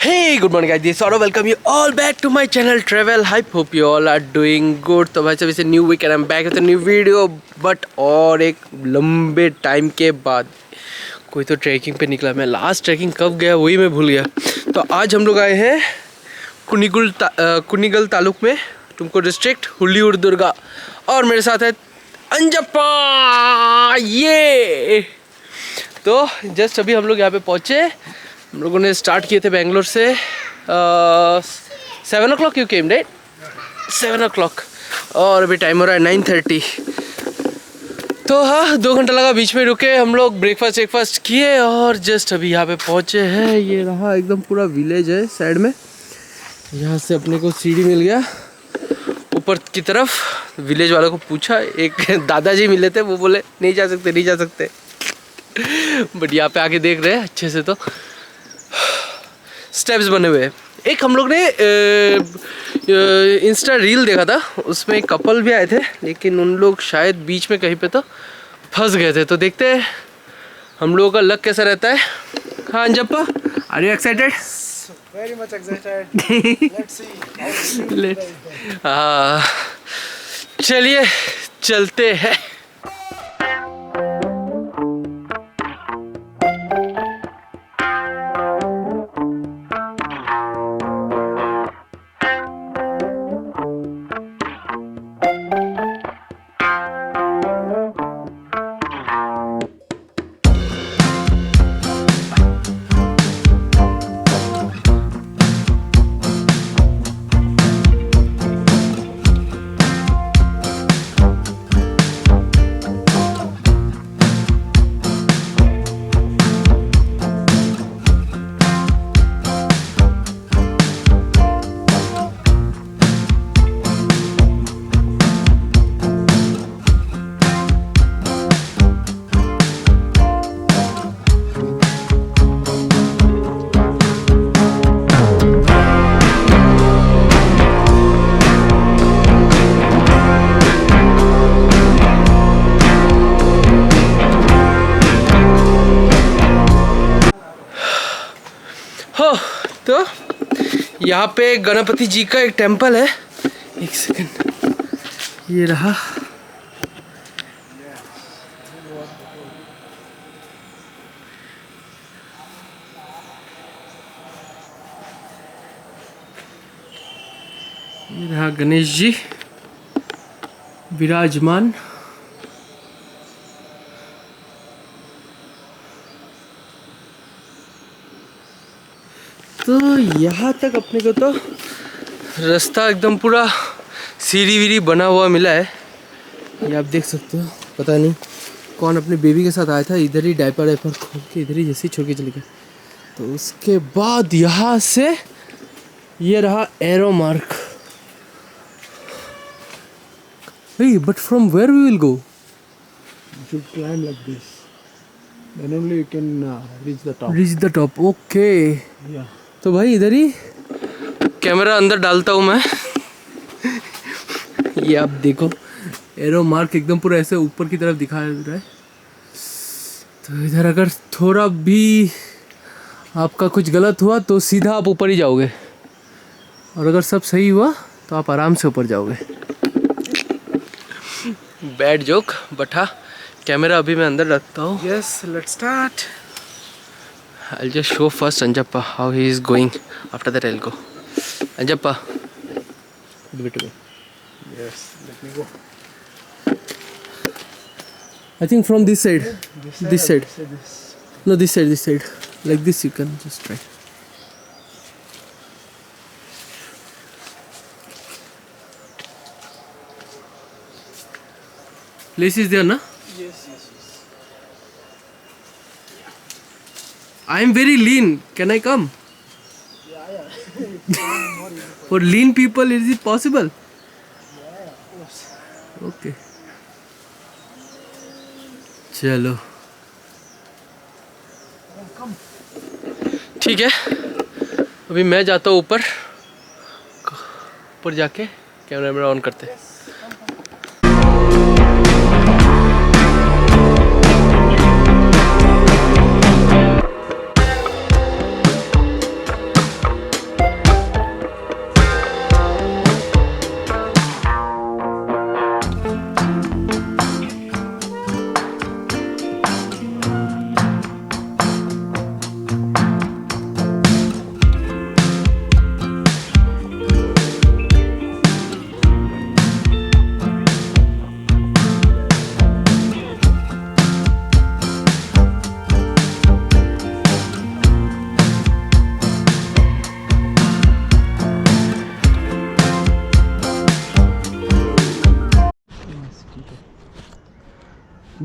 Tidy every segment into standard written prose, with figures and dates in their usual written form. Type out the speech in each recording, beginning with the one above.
Hey, good morning guys, this is Saurav. Welcome you all back to my channel Travel Hype. Hope you all are doing good. तो भाई साहब इसे new weekend I am back with a new video. But और एक लंबे time के बाद कोई तो ट्रैकिंग पे निकला. मैं लास्ट ट्रैकिंग कब गया वही मैं भूल गया. तो आज हम लोग आए हैं कुनिगल तालुक में, तुमको डिस्ट्रिक्ट हुल्लीयूर दुर्गा. और मेरे साथ है अंजप्पा. ये तो जस्ट अभी हम लोग यहाँ पे पहुँचे. हम लोगों ने स्टार्ट किए थे बेंगलोर से 7 o'clock. You came right 7 o'clock और अभी टाइम हो रहा है 9:30. तो हाँ 2 घंटा लगा, बीच में रुके हम लोग, ब्रेकफास्ट किए और जस्ट अभी यहाँ पे पहुँचे हैं. ये रहा एकदम पूरा विलेज है साइड में. यहाँ से अपने को सीढ़ी मिल गया ऊपर की तरफ. विलेज वालों को पूछा, एक दादाजी मिले थे, वो बोले नहीं जा सकते. बट यहाँ पे आके देख रहे हैं अच्छे से. तो स्टेप्स बने हुए हैं. एक हम लोग ने इंस्टा रील देखा था, उसमें एक कपल भी आए थे, लेकिन उन लोग शायद बीच में कहीं पे तो फंस गए थे. तो देखते हैं हम लोगों का लक कैसा रहता है. हाँ Anjappa, are you excited? Very much excited. Let's see. हाँ चलिए चलते हैं. हो तो यहाँ पे गणपति जी का एक टेम्पल है. एक सेकंड, ये रहा. ये रहा गणेश जी विराजमान. तो यहाँ तक अपने को तो रास्ता एकदम पूरा सीढ़ी वीढ़ी बना हुआ मिला है. ये आप देख सकते हो. पता नहीं कौन अपने बेबी के साथ आया था, इधर ही डायपर खोल के इधर ही जैसे ही छोड़ के चले गए. तो उसके बाद यहाँ से ये रहा arrow mark. But from where we will go? You should climb like this. Then only you can reach the top. Okay. Yeah. तो भाई इधर ही कैमरा अंदर डालता हूँ मैं. ये आप देखो एरो मार्क एकदम पूरा ऐसे ऊपर की तरफ दिखा रहा है. तो इधर अगर थोड़ा भी आपका कुछ गलत हुआ तो सीधा आप ऊपर ही जाओगे, और अगर सब सही हुआ तो आप आराम से ऊपर जाओगे. बैड जोक, बट हाँ कैमरा अभी मैं अंदर रखता हूँ. Yes, let's start. I'll just show first Anjappa how he is going. After that I'll go. Anjappa. Yes, let me go. I think from this side. This side. This. No, this side. Like this you can just try. Place is there, na? Yes. I am very lean. Can I come? Yeah. For lean people, is it possible? Yeah, of course. Okay. चलो ठीक है. अभी मैं जाता हूँ ऊपर जाके camera on करते हैं.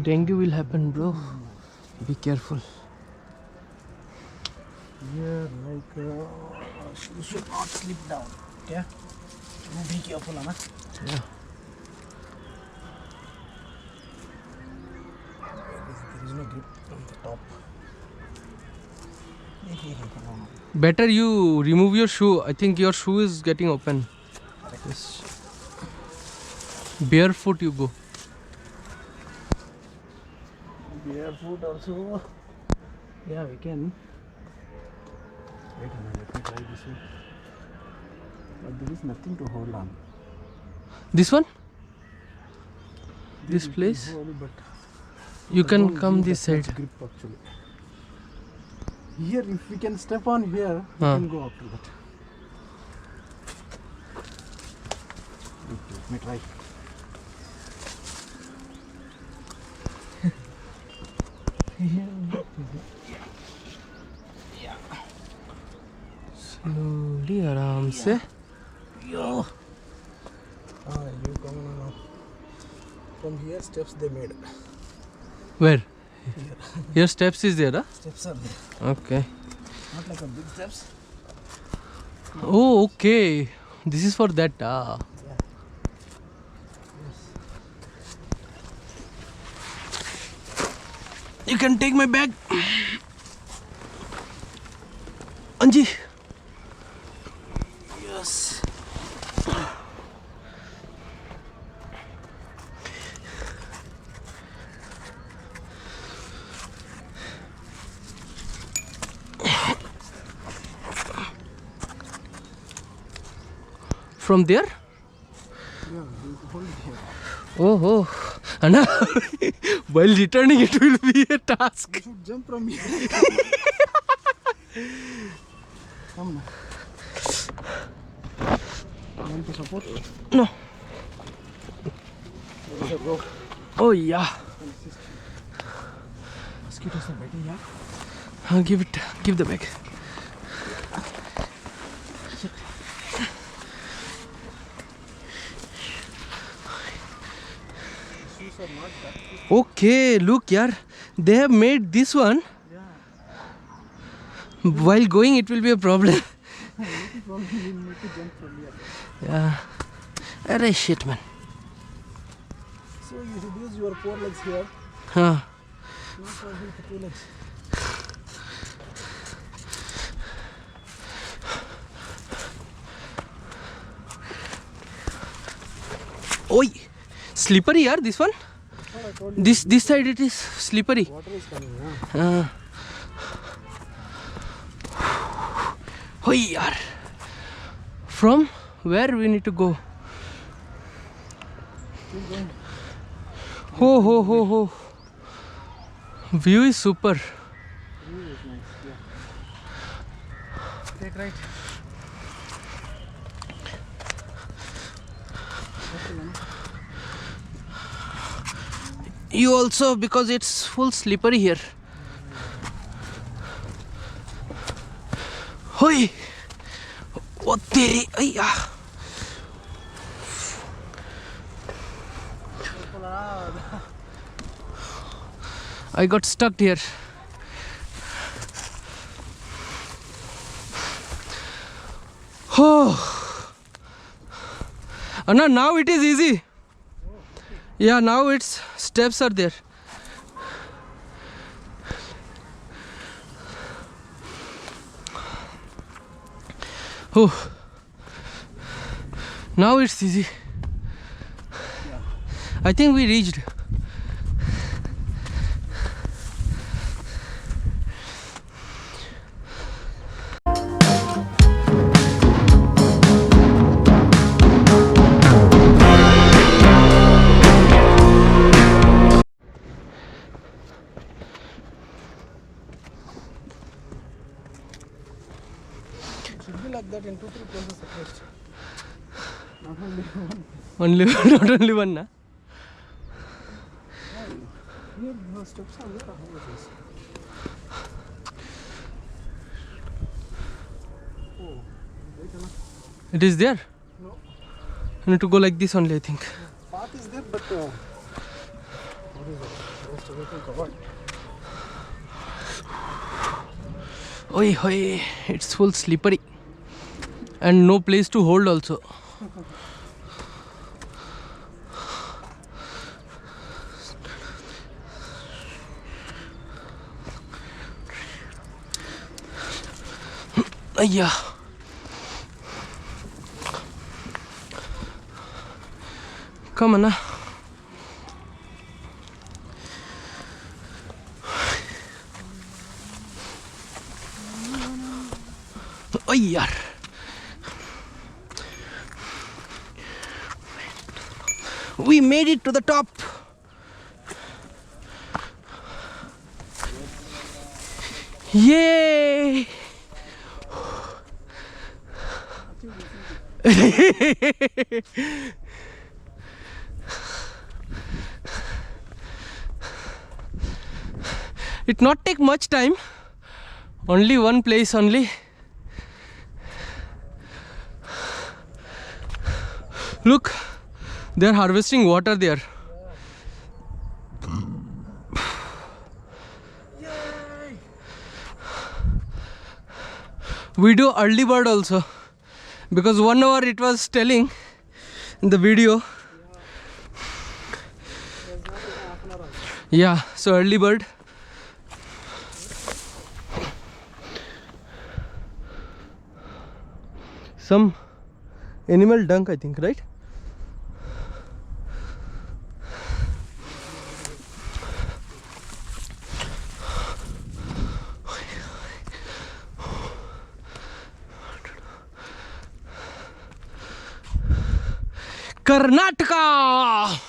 Dengue will happen, bro. Be careful. Here, like, you should not slip down. Okay? Be careful, Anna. Yeah. There is no grip on the top. Better you remove your shoe. I think your shoe is getting open. Yes. Barefoot you go. Barefoot also. Yeah, we can. Wait a minute, let me try this one. But there is nothing to hold on. This one? This You can place? hold, but You can don't come give this that much side. Grip actually. Here, if we can step on here, we Huh. can go up to that. Let me try. Slowly, आराम से. Yo. You come on now. From here, steps they made. Where? Your steps is there, huh? Steps are there. Okay. Not like a big steps. Oh, okay. This is for that. Ah. You can take my bag. Anji. Yes. From there? Yeah, you hold it here. Oh, oh. Anna, while returning it will be a task. You should jump from here. Come now. You want to support? No. There is a rope. Oh, yeah. Mosquitoes are biting, yeah? Give the bag. Shoes are not that thick. Okay, look, yaar. They have made this one. Yeah. While going, it will be a problem. Probably you need to jump from here. Yeah. Arey shit, man. So you should use your 4 legs here. Huh. Not probably with 2 legs. Oi, slippery, yaar. This one. Oh, I told you. This side it is slippery. Water is coming, yeah. Oi, yaar. From where we need to go? Keep going. Ho ho ho ho. View is super. View is nice, yeah. Take right. You also, because it's full slippery here. Hoi! Oh, teri! Ayya! I got stuck here. Oh! Anna, now it is easy. Yeah, now its steps are there. Oh, now it's easy. I think we reached. Should be like that in 2-3 places at least. Not only one. Only not only one, na? Here the steps are there. How is this? Oh, wait a minute. It is there. No. You need to go like this only, I think. Path is there, but what is it? Oi, oi, it's full slippery and no place to hold also. Ayya. Come on. Oh yaar. We made it to the top. Yay! It not take much time. Only one place only. Look, they are harvesting water there. We do early bird also, because 1 hour it was telling in the video. Yeah, so early bird. Some animal dung, I think, right? Karnataka.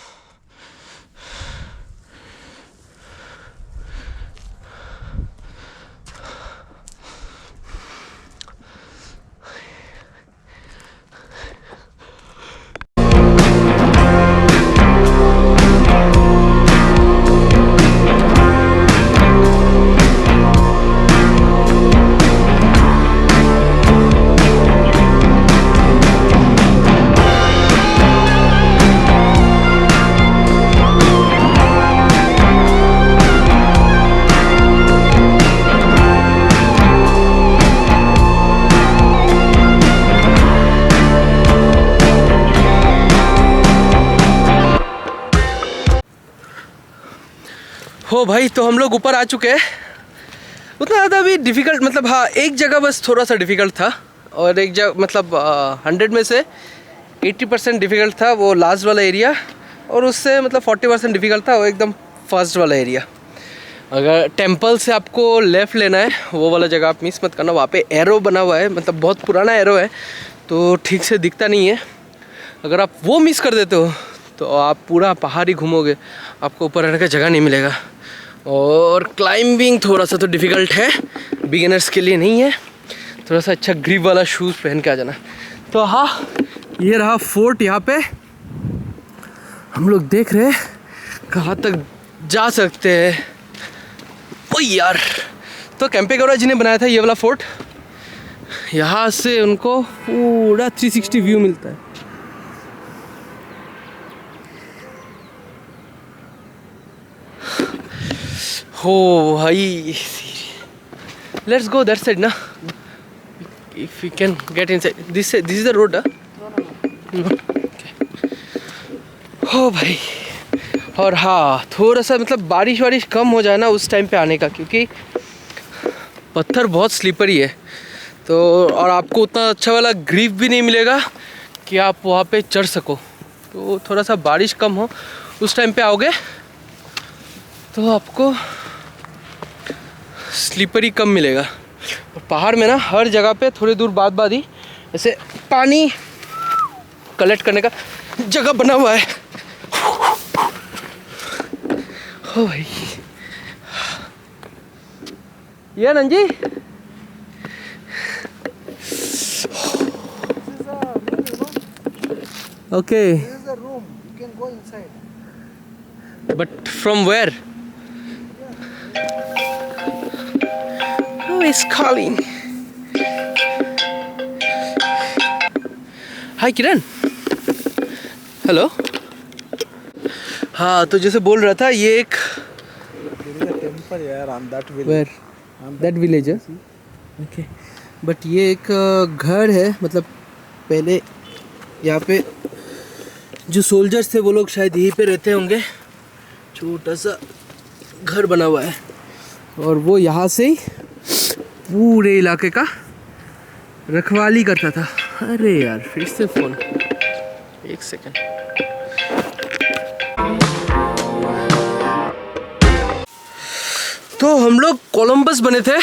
हो भाई, तो हम लोग ऊपर आ चुके हैं। उतना ज़्यादा भी डिफ़िकल्ट, मतलब हाँ, एक जगह बस थोड़ा सा डिफ़िकल्ट था, और एक जगह मतलब 100 में से 80% डिफ़िकल्ट था वो लास्ट वाला एरिया, और उससे मतलब 40% डिफ़िकल्ट था वो एकदम फर्स्ट वाला एरिया। अगर टेंपल से आपको लेफ़्ट लेना है, वो वाला जगह आप मिस मत करना। वहाँ पे एरो बना हुआ है, मतलब बहुत पुराना एरो है, तो ठीक से दिखता नहीं है। अगर आप वो मिस कर देते हो तो आप पूरा पहाड़ ही घूमोगे, आपको ऊपर रहने का जगह नहीं मिलेगा। और क्लाइंबिंग थोड़ा सा तो डिफ़िकल्ट है, बिगिनर्स के लिए नहीं है। थोड़ा सा अच्छा ग्रिप वाला शूज़ पहन के आ जाना। तो हाँ, ये रहा फोर्ट। यहाँ पे हम लोग देख रहे हैं कहाँ तक जा सकते हैं। ओ यार, तो केम्पेगौड़ा जी ने बनाया था ये वाला फोर्ट। यहाँ से उनको पूरा 360 व्यू मिलता है। हो भाई, let's go that side ना, if we can get inside. This is the road, no? हो भाई। और हाँ, थोड़ा सा मतलब बारिश कम हो जाए ना उस टाइम पे आने का, क्योंकि पत्थर बहुत स्लिपरी है, तो और आपको उतना अच्छा वाला ग्रिप भी नहीं मिलेगा कि आप वहाँ पे चढ़ सको। तो थोड़ा सा बारिश कम हो उस टाइम पे आओगे तो आपको स्लिपरी कम मिलेगा। और पहाड़ में ना हर जगह पे थोड़ी दूर बाद ही ऐसे पानी कलेक्ट करने का जगह बना हुआ है। हो भाई, ये Nanji okay, but from where? Who is calling? Hi Kiran, hello. हाँ, तो जैसे बोल रहा था, ये एक पर यार on that village. Where that village है ओके बट ये एक घर है मतलब पहले यहाँ पे जो सोल्जर्स थे वो लोग शायद यहीं पे रहते होंगे छोटा सा घर बना हुआ है और वो यहाँ से ही पूरे इलाके का रखवाली करता था अरे यार फिर से फ़ोन एक सेकंड तो हम लोग कोलंबस बने थे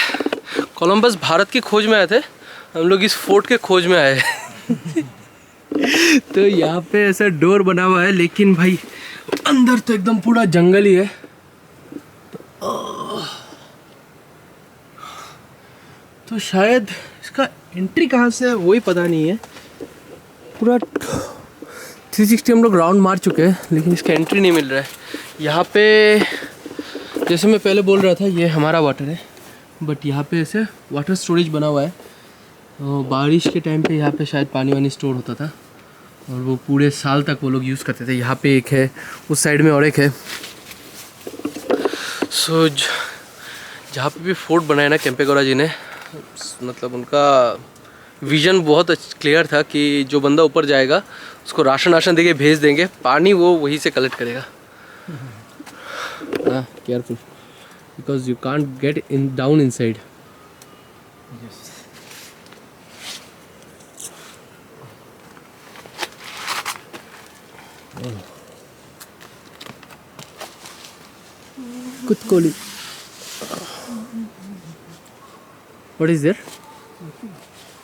कोलंबस भारत की खोज में आए थे हम लोग इस फोर्ट के खोज में आए तो यहाँ पे ऐसा डोर बना हुआ है लेकिन भाई अंदर तो एकदम पूरा जंगल ही है तो शायद इसका एंट्री कहाँ से है वही पता नहीं है पूरा 360 हम लोग राउंड मार चुके हैं लेकिन इसका एंट्री नहीं मिल रहा है यहाँ पे जैसे मैं पहले बोल रहा था ये हमारा वाटर है बट यहाँ पे ऐसे वाटर स्टोरेज बना हुआ है तो बारिश के टाइम पे यहाँ पे शायद पानी वानी स्टोर होता था और वो पूरे साल तक वो लोग यूज़ करते थे यहाँ पे एक है उस साइड में और एक है सो जहाँ पे भी फोर्ट बनाया ना केम्पेगौड़ा जी ने मतलब उनका विज़न बहुत क्लियर था कि जो बंदा ऊपर जाएगा उसको राशन देके भेज देंगे पानी वो वहीं से कलेक्ट करेगा careful because you can't get in down inside Kutkoli What is there?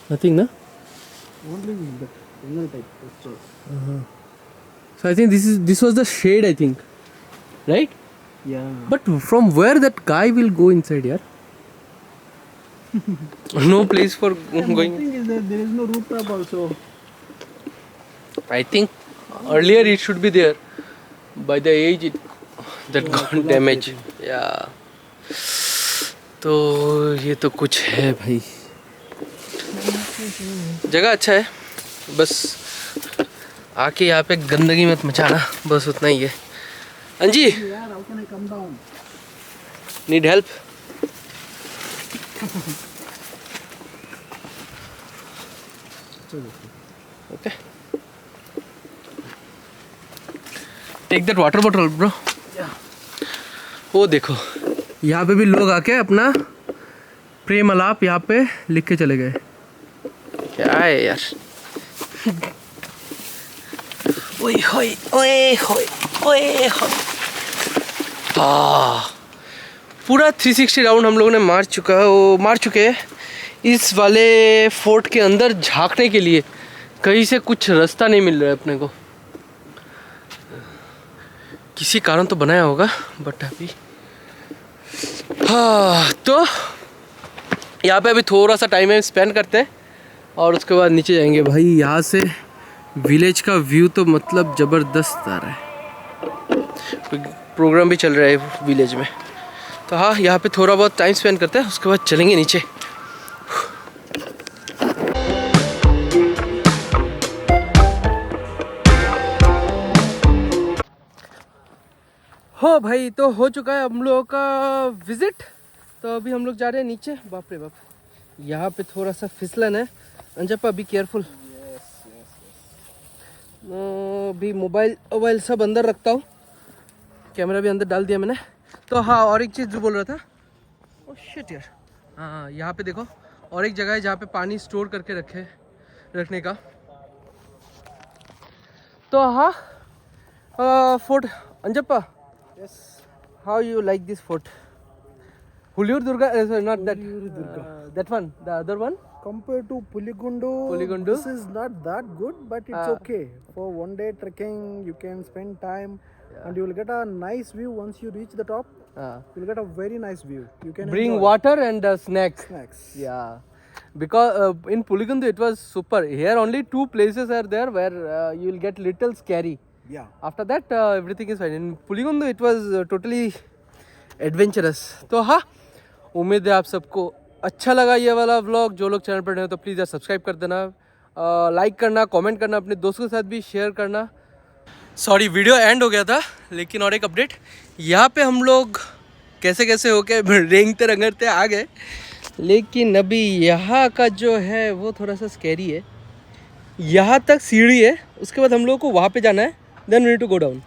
Nothing, na? Only the single type. So I think this was the shade, I think, right? Yeah. But from where that guy will go inside, yaar? No place for going. The thing is that there is no rooftop also. I think earlier it should be there. By the age that got damaged. Yeah. तो ये तो कुछ है भाई जगह अच्छा है बस आके यहाँ पे गंदगी मत मचाना बस उतना ही है अंजी need help okay take that water bottle bro वो देखो यहाँ पे भी लोग आके अपना प्रेम अलाप यहाँ पे लिख के चले गए क्या है यार ओए होए ओए होए ओए होए पूरा 360 राउंड हम लोगों ने मार चुके हैं इस वाले फोर्ट के अंदर झांकने के लिए कहीं से कुछ रास्ता नहीं मिल रहा है अपने को किसी कारण तो बनाया होगा बट अभी हाँ तो यहाँ पे अभी थोड़ा सा टाइम स्पेंड करते हैं और उसके बाद नीचे जाएंगे भाई यहाँ से विलेज का व्यू तो मतलब ज़बरदस्त आ रहा है प्रोग्राम भी चल रहा है विलेज में तो हाँ यहाँ पे थोड़ा बहुत टाइम स्पेंड करते हैं उसके बाद चलेंगे नीचे हो भाई तो हो चुका है हम लोगों का विजिट तो अभी हम लोग जा रहे हैं नीचे बाप रे बाप यहाँ पे थोड़ा सा फिसलन है अंजप्पा बी केयरफुल अभी मोबाइल सब अंदर रखता हूँ कैमरा भी अंदर डाल दिया मैंने तो हाँ और एक चीज़ जो बोल रहा था ओह शिट यार हाँ यहाँ पे देखो और एक जगह है जहाँ पे पानी स्टोर करके रखने का तो हाँ fort अंजप्पा Yes. How you like this fort? Huliyur Durga, sorry, not that. Huliyur Durga. That one, the other one. Compared to Puligundu, this is not that good, but it's okay. For one day trekking, you can spend time and you will get a nice view once you reach the top. You will get a very nice view. You can bring enjoy. water and snacks. Yeah. Because in Puligundu it was super. Here only 2 places are there where you will get little scary. Yeah. After that everything is fine. In Puligundu it was totally adventurous. तो हाँ उम्मीद है आप सबको अच्छा लगा ये वाला व्लॉग जो लोग चैनल पर नए हो तो प्लीज़ यार सब्सक्राइब कर देना लाइक करना कमेंट करना अपने दोस्तों के साथ भी शेयर करना सॉरी वीडियो एंड हो गया था लेकिन और एक अपडेट यहाँ पे हम लोग कैसे कैसे होके रेंगते रंगते आ गए, लेकिन अभी यहाँ का जो है वो थोड़ा सा स्कैरी है। यहाँ तक सीढ़ी है, उसके बाद हम लोग को वहाँ पे जाना है, then we need to go down.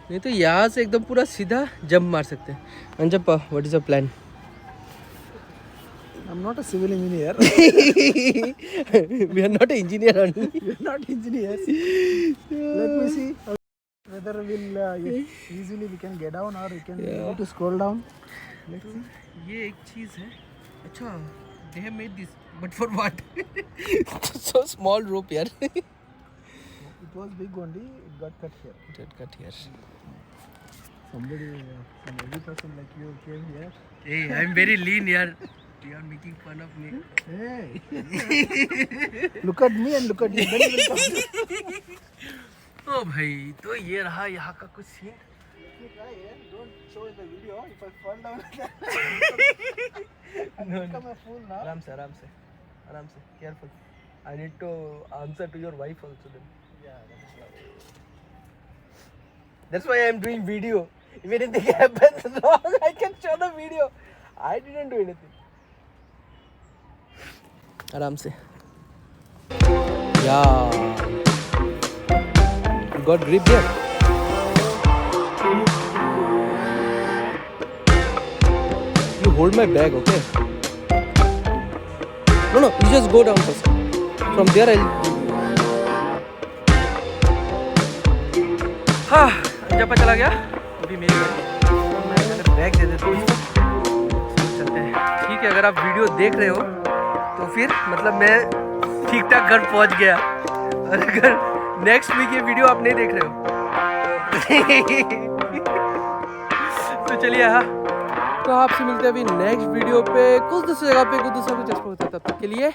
नहीं तो यहाँ से एकदम पूरा सीधा जंप मार सकते हैं। Anjappa, what is a plan? I'm not a civil engineer. We are not an engineer only. We're not engineers. Let me see whether we'll easily we can get down or we can need to scroll down. Let's see. ये एक चीज है। अच्छा, they have made this, but for what? So small rope यार। It was big only. It got cut here. Get cut here. Somebody, some every person like you came here. Hey, I'm very lean यार। You are making fun of me. Hey. Look at me and look at you. Then you will come. ओ भाई, तो ये रहा यहाँ का कुछ scene. Don't show in the video. If I fall down, I become a fool now. आराम से, आराम से, आराम से, careful. I need to answer to your wife also then. Yeah, that is right. That's why I'm doing video. If anything happens wrong, I can show the video. I didn't do anything. आराम से। Yeah. You got grip there. You hold my bag, okay? No, you just go down first. From there I'll. हाँ, अंजप्पा चला गया। अभी मेरी मैं bag दे देता हूँ। चलते हैं। ठीक है, अगर आप वीडियो देख रहे हो तो फिर मतलब मैं ठीक ठाक घर पहुंच गया। और अगर नेक्स्ट वीक ये वीडियो आप नहीं देख रहे हो तो चलिए, हाँ, तो आपसे मिलते हैं अभी नेक्स्ट वीडियो पे कुछ दूसरी जगह पे कुछ दूसरा कुछ एक्सप्लोर होता है। तब तक के लिए